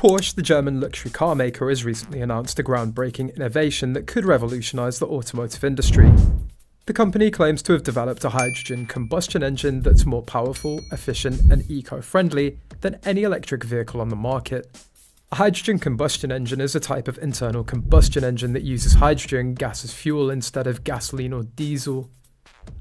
Porsche, the German luxury car maker, has recently announced a groundbreaking innovation that could revolutionise the automotive industry. The company claims to have developed a hydrogen combustion engine that's more powerful, efficient and eco-friendly than any electric vehicle on the market. A hydrogen combustion engine is a type of internal combustion engine that uses hydrogen gas as fuel instead of gasoline or diesel.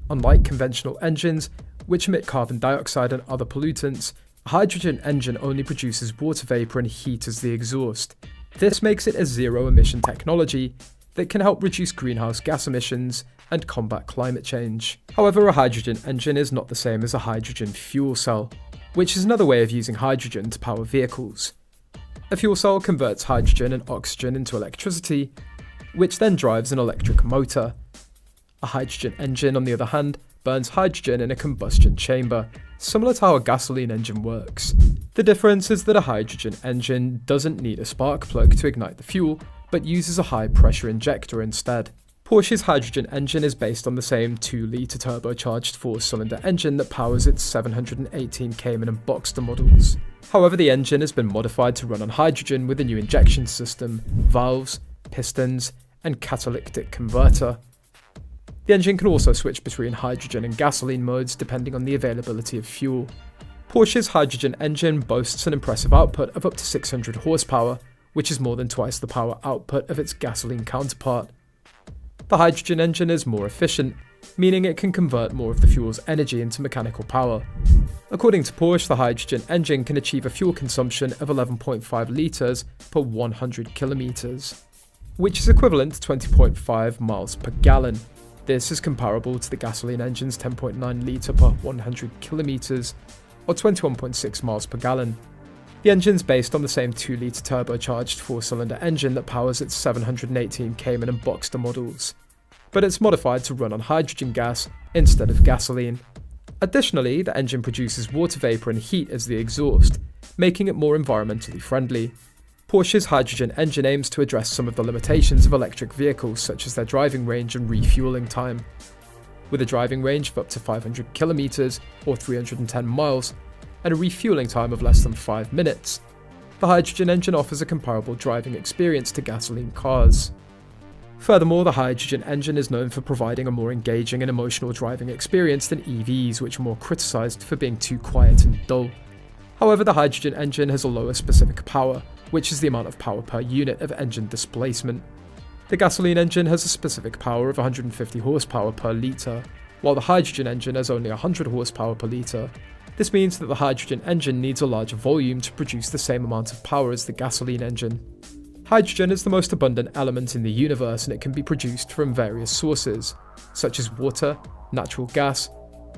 Unlike conventional engines, which emit carbon dioxide and other pollutants, a hydrogen engine only produces water vapour and heat as the exhaust. This makes it a zero-emission technology that can help reduce greenhouse gas emissions and combat climate change. However, a hydrogen engine is not the same as a hydrogen fuel cell, which is another way of using hydrogen to power vehicles. A fuel cell converts hydrogen and oxygen into electricity, which then drives an electric motor. A hydrogen engine, on the other hand, burns hydrogen in a combustion chamber, similar to how a gasoline engine works. The difference is that a hydrogen engine doesn't need a spark plug to ignite the fuel, but uses a high-pressure injector instead. Porsche's hydrogen engine is based on the same 2-litre turbocharged 4-cylinder engine that powers its 718 Cayman and Boxster models. However, the engine has been modified to run on hydrogen with a new injection system, valves, pistons, and catalytic converter. The engine can also switch between hydrogen and gasoline modes depending on the availability of fuel. Porsche's hydrogen engine boasts an impressive output of up to 600 horsepower, which is more than twice the power output of its gasoline counterpart. The hydrogen engine is more efficient, meaning it can convert more of the fuel's energy into mechanical power. According to Porsche, the hydrogen engine can achieve a fuel consumption of 11.5 litres per 100 kilometres, which is equivalent to 20.5 miles per gallon. This is comparable to the gasoline engine's 10.9 litre per 100 kilometres, or 21.6 miles per gallon. The engine's based on the same 2-litre turbocharged 4-cylinder engine that powers its 718 Cayman and Boxster models, but it's modified to run on hydrogen gas instead of gasoline. Additionally, the engine produces water vapour and heat as the exhaust, making it more environmentally friendly. Porsche's hydrogen engine aims to address some of the limitations of electric vehicles, such as their driving range and refuelling time. With a driving range of up to 500 kilometres or 310 miles, and a refuelling time of less than 5 minutes, the hydrogen engine offers a comparable driving experience to gasoline cars. Furthermore, the hydrogen engine is known for providing a more engaging and emotional driving experience than EVs, which are more criticised for being too quiet and dull. However, the hydrogen engine has a lower specific power, which is the amount of power per unit of engine displacement. The gasoline engine has a specific power of 150 horsepower per litre, while the hydrogen engine has only 100 horsepower per litre. This means that the hydrogen engine needs a larger volume to produce the same amount of power as the gasoline engine. Hydrogen is the most abundant element in the universe, and it can be produced from various sources, such as water, natural gas,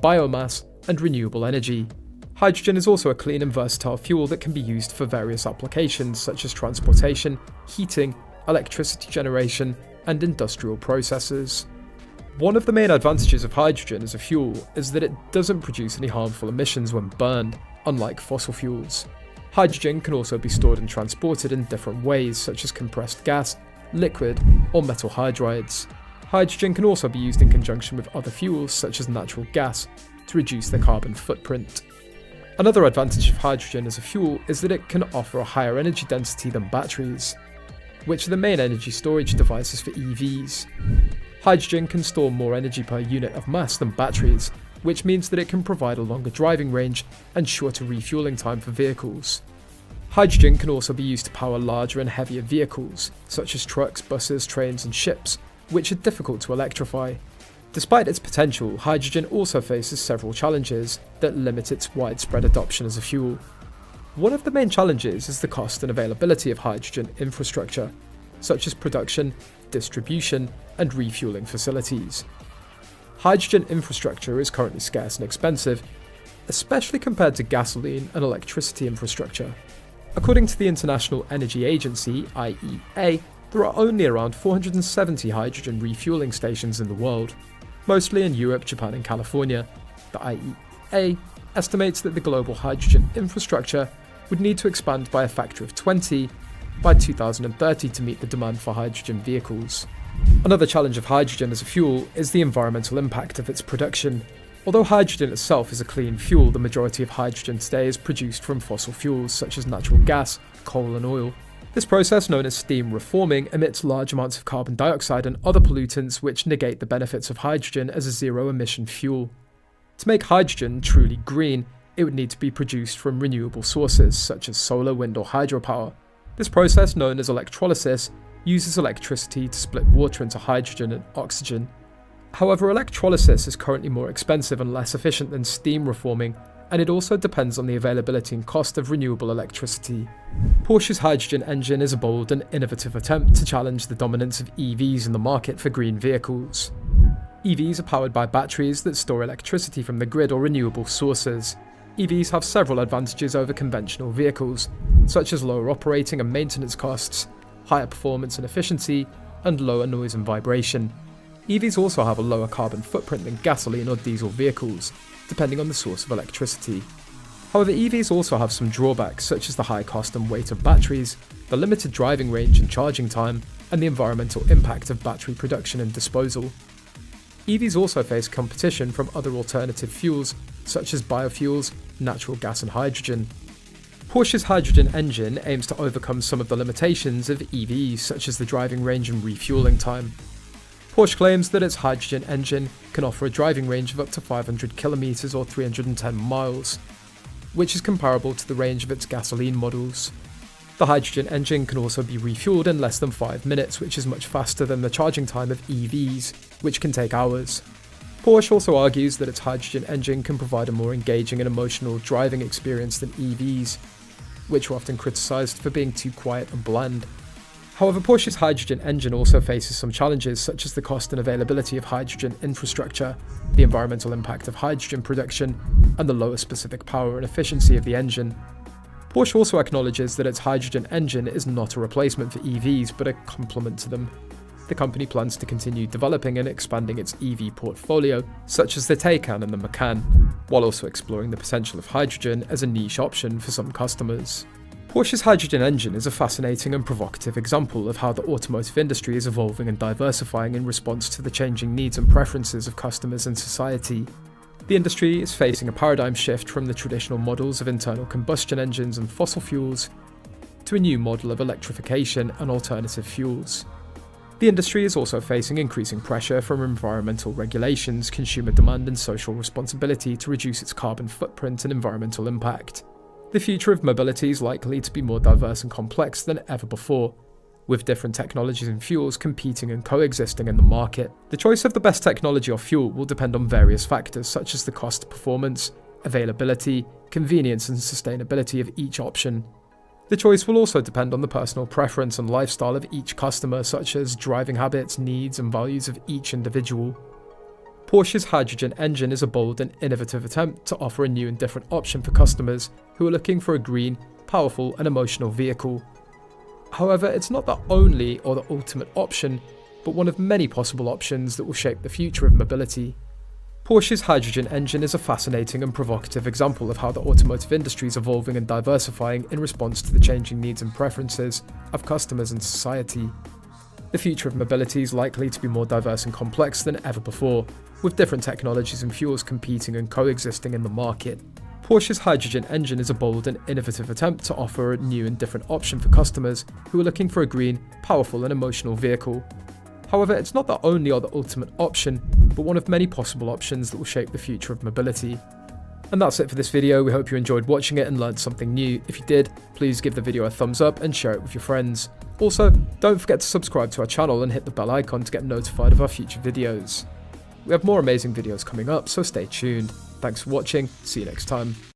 biomass, and renewable energy. Hydrogen is also a clean and versatile fuel that can be used for various applications such as transportation, heating, electricity generation, and industrial processes. One of the main advantages of hydrogen as a fuel is that it doesn't produce any harmful emissions when burned, unlike fossil fuels. Hydrogen can also be stored and transported in different ways, such as compressed gas, liquid, or metal hydrides. Hydrogen can also be used in conjunction with other fuels such as natural gas to reduce their carbon footprint. Another advantage of hydrogen as a fuel is that it can offer a higher energy density than batteries, which are the main energy storage devices for EVs. Hydrogen can store more energy per unit of mass than batteries, which means that it can provide a longer driving range and shorter refueling time for vehicles. Hydrogen can also be used to power larger and heavier vehicles, such as trucks, buses, trains and ships, which are difficult to electrify. Despite its potential, hydrogen also faces several challenges that limit its widespread adoption as a fuel. One of the main challenges is the cost and availability of hydrogen infrastructure, such as production, distribution, and refueling facilities. Hydrogen infrastructure is currently scarce and expensive, especially compared to gasoline and electricity infrastructure. According to the International Energy Agency, IEA, there are only around 470 hydrogen refueling stations in the world, mostly in Europe, Japan and California. The IEA estimates that the global hydrogen infrastructure would need to expand by a factor of 20 by 2030 to meet the demand for hydrogen vehicles. Another challenge of hydrogen as a fuel is the environmental impact of its production. Although hydrogen itself is a clean fuel, the majority of hydrogen today is produced from fossil fuels such as natural gas, coal and oil. This process, known as steam reforming, emits large amounts of carbon dioxide and other pollutants which negate the benefits of hydrogen as a zero-emission fuel. To make hydrogen truly green, it would need to be produced from renewable sources such as solar, wind or hydropower. This process, known as electrolysis, uses electricity to split water into hydrogen and oxygen. However, electrolysis is currently more expensive and less efficient than steam reforming, and it also depends on the availability and cost of renewable electricity. Porsche's hydrogen engine is a bold and innovative attempt to challenge the dominance of EVs in the market for green vehicles. EVs are powered by batteries that store electricity from the grid or renewable sources. EVs have several advantages over conventional vehicles, such as lower operating and maintenance costs, higher performance and efficiency, and lower noise and vibration. EVs also have a lower carbon footprint than gasoline or diesel vehicles, depending on the source of electricity. However, EVs also have some drawbacks such as the high cost and weight of batteries, the limited driving range and charging time, and the environmental impact of battery production and disposal. EVs also face competition from other alternative fuels such as biofuels, natural gas and hydrogen. Porsche's hydrogen engine aims to overcome some of the limitations of EVs such as the driving range and refueling time. Porsche claims that its hydrogen engine can offer a driving range of up to 500 kilometers or 310 miles, which is comparable to the range of its gasoline models. The hydrogen engine can also be refueled in less than 5 minutes, which is much faster than the charging time of EVs, which can take hours. Porsche also argues that its hydrogen engine can provide a more engaging and emotional driving experience than EVs, which are often criticised for being too quiet and bland. However, Porsche's hydrogen engine also faces some challenges such as the cost and availability of hydrogen infrastructure, the environmental impact of hydrogen production, and the lower specific power and efficiency of the engine. Porsche also acknowledges that its hydrogen engine is not a replacement for EVs but a complement to them. The company plans to continue developing and expanding its EV portfolio, such as the Taycan and the Macan, while also exploring the potential of hydrogen as a niche option for some customers. Porsche's hydrogen engine is a fascinating and provocative example of how the automotive industry is evolving and diversifying in response to the changing needs and preferences of customers and society. The industry is facing a paradigm shift from the traditional models of internal combustion engines and fossil fuels to a new model of electrification and alternative fuels. The industry is also facing increasing pressure from environmental regulations, consumer demand and social responsibility to reduce its carbon footprint and environmental impact. The future of mobility is likely to be more diverse and complex than ever before, with different technologies and fuels competing and coexisting in the market. The choice of the best technology or fuel will depend on various factors such as the cost, performance, availability, convenience and sustainability of each option. The choice will also depend on the personal preference and lifestyle of each customer, such as driving habits, needs and values of each individual. Porsche's hydrogen engine is a bold and innovative attempt to offer a new and different option for customers who are looking for a green, powerful and emotional vehicle. However, it's not the only or the ultimate option, but one of many possible options that will shape the future of mobility. Porsche's hydrogen engine is a fascinating and provocative example of how the automotive industry is evolving and diversifying in response to the changing needs and preferences of customers and society. The future of mobility is likely to be more diverse and complex than ever before, with different technologies and fuels competing and coexisting in the market. Porsche's hydrogen engine is a bold and innovative attempt to offer a new and different option for customers who are looking for a green, powerful and emotional vehicle. However, it's not the only or the ultimate option, but one of many possible options that will shape the future of mobility. And that's it for this video. We hope you enjoyed watching it and learned something new. If you did, please give the video a thumbs up and share it with your friends. Also, don't forget to subscribe to our channel and hit the bell icon to get notified of our future videos. We have more amazing videos coming up, so stay tuned. Thanks for watching, see you next time.